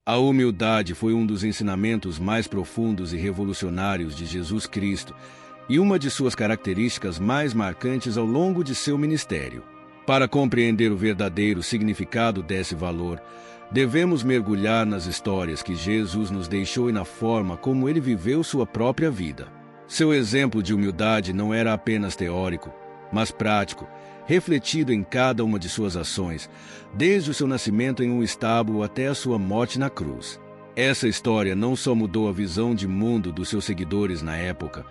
A humildade foi um dos ensinamentos mais profundos e revolucionários de Jesus Cristo e uma de suas características mais marcantes ao longo de seu ministério. Para compreender o verdadeiro significado desse valor, devemos mergulhar nas histórias que Jesus nos deixou e na forma como ele viveu sua própria vida. Seu exemplo de humildade não era apenas teórico, mas prático, refletido em cada uma de suas ações, desde o seu nascimento em um estábulo até a sua morte na cruz. Essa história não só mudou a visão de mundo dos seus seguidores na época,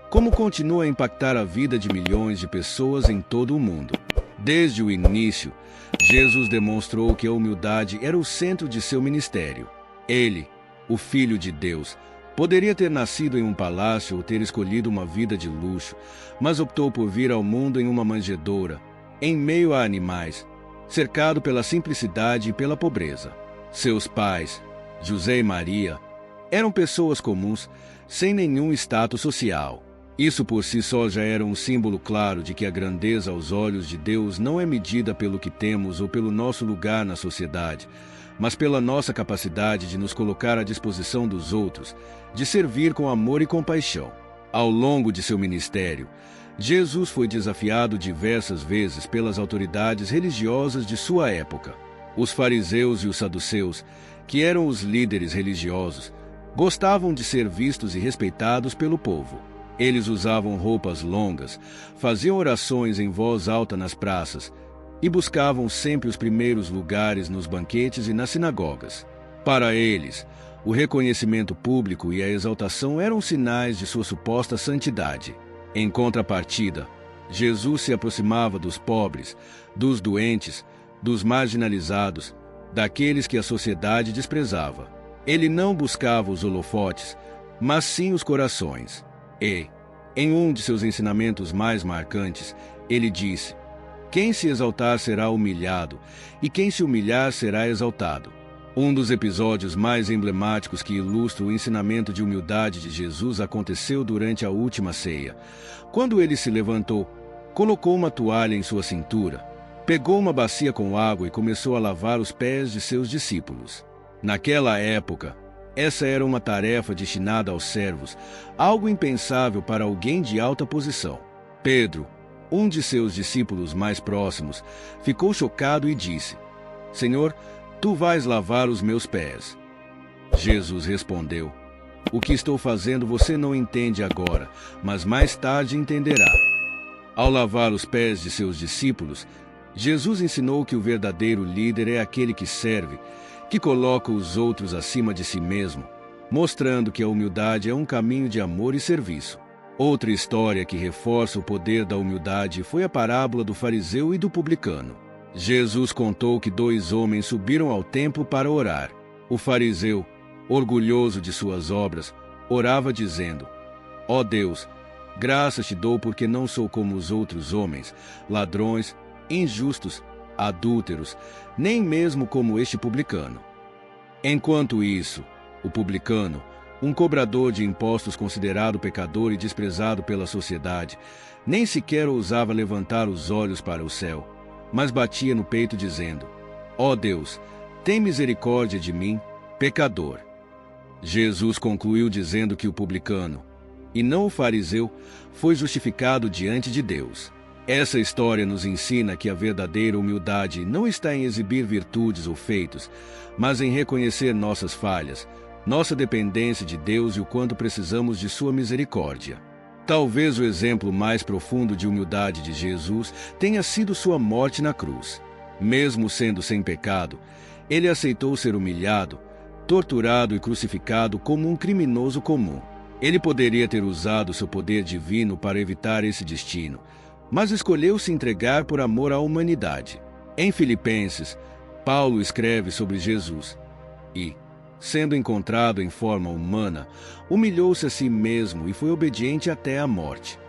como continua a impactar a vida de milhões de pessoas em todo o mundo. Desde o início, Jesus demonstrou que a humildade era o centro de seu ministério. Ele, o Filho de Deus, poderia ter nascido em um palácio ou ter escolhido uma vida de luxo, mas optou por vir ao mundo em uma manjedoura, em meio a animais, cercado pela simplicidade e pela pobreza. Seus pais, José e Maria, eram pessoas comuns, sem nenhum status social. Isso por si só já era um símbolo claro de que a grandeza aos olhos de Deus não é medida pelo que temos ou pelo nosso lugar na sociedade, mas pela nossa capacidade de nos colocar à disposição dos outros, de servir com amor e compaixão. Ao longo de seu ministério, Jesus foi desafiado diversas vezes pelas autoridades religiosas de sua época. Os fariseus e os saduceus, que eram os líderes religiosos, gostavam de ser vistos e respeitados pelo povo. Eles usavam roupas longas, faziam orações em voz alta nas praças e buscavam sempre os primeiros lugares nos banquetes e nas sinagogas. Para eles, o reconhecimento público e a exaltação eram sinais de sua suposta santidade. Em contrapartida, Jesus se aproximava dos pobres, dos doentes, dos marginalizados, daqueles que a sociedade desprezava. Ele não buscava os holofotes, mas sim os corações. E, em um de seus ensinamentos mais marcantes, ele disse: "Quem se exaltar será humilhado, e quem se humilhar será exaltado." Um dos episódios mais emblemáticos que ilustra o ensinamento de humildade de Jesus aconteceu durante a última ceia. Quando ele se levantou, colocou uma toalha em sua cintura, pegou uma bacia com água e começou a lavar os pés de seus discípulos. Naquela época, essa era uma tarefa destinada aos servos, algo impensável para alguém de alta posição. Pedro, um de seus discípulos mais próximos, ficou chocado e disse: "Senhor, tu vais lavar os meus pés." Jesus respondeu: "O que estou fazendo você não entende agora, mas mais tarde entenderá." Ao lavar os pés de seus discípulos, Jesus ensinou que o verdadeiro líder é aquele que serve, que coloca os outros acima de si mesmo, mostrando que a humildade é um caminho de amor e serviço. Outra história que reforça o poder da humildade foi a parábola do fariseu e do publicano. Jesus contou que 2 homens subiram ao templo para orar. O fariseu, orgulhoso de suas obras, orava dizendo: "Ó Deus, graças te dou porque não sou como os outros homens, ladrões, injustos, adúlteros, nem mesmo como este publicano." Enquanto isso, o publicano, um cobrador de impostos considerado pecador e desprezado pela sociedade, nem sequer ousava levantar os olhos para o céu, mas batia no peito dizendo: "Ó Deus, tem misericórdia de mim, pecador." Jesus concluiu dizendo que o publicano, e não o fariseu, foi justificado diante de Deus. Essa história nos ensina que a verdadeira humildade não está em exibir virtudes ou feitos, mas em reconhecer nossas falhas, nossa dependência de Deus e o quanto precisamos de sua misericórdia. Talvez o exemplo mais profundo de humildade de Jesus tenha sido sua morte na cruz. Mesmo sendo sem pecado, ele aceitou ser humilhado, torturado e crucificado como um criminoso comum. Ele poderia ter usado seu poder divino para evitar esse destino, mas escolheu se entregar por amor à humanidade. Em Filipenses, Paulo escreve sobre Jesus e, sendo encontrado em forma humana, humilhou-se a si mesmo e foi obediente até a morte.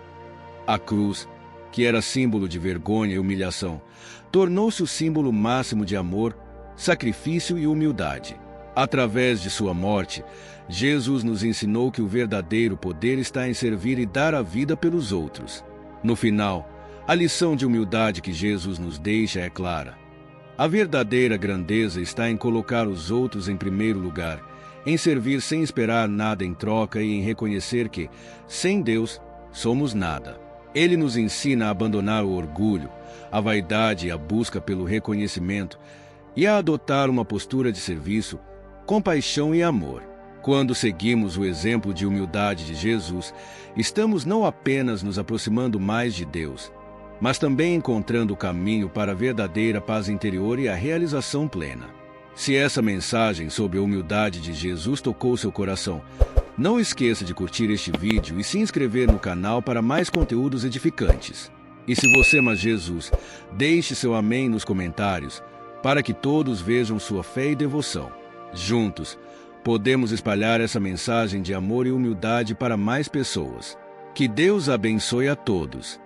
A cruz, que era símbolo de vergonha e humilhação, tornou-se o símbolo máximo de amor, sacrifício e humildade. Através de sua morte, Jesus nos ensinou que o verdadeiro poder está em servir e dar a vida pelos outros. No final, a lição de humildade que Jesus nos deixa é clara. A verdadeira grandeza está em colocar os outros em primeiro lugar, em servir sem esperar nada em troca e em reconhecer que, sem Deus, somos nada. Ele nos ensina a abandonar o orgulho, a vaidade e a busca pelo reconhecimento e a adotar uma postura de serviço, compaixão e amor. Quando seguimos o exemplo de humildade de Jesus, estamos não apenas nos aproximando mais de Deus, mas também encontrando o caminho para a verdadeira paz interior e a realização plena. Se essa mensagem sobre a humildade de Jesus tocou seu coração, não esqueça de curtir este vídeo e se inscrever no canal para mais conteúdos edificantes. E se você ama Jesus, deixe seu amém nos comentários, para que todos vejam sua fé e devoção. Juntos, podemos espalhar essa mensagem de amor e humildade para mais pessoas. Que Deus abençoe a todos.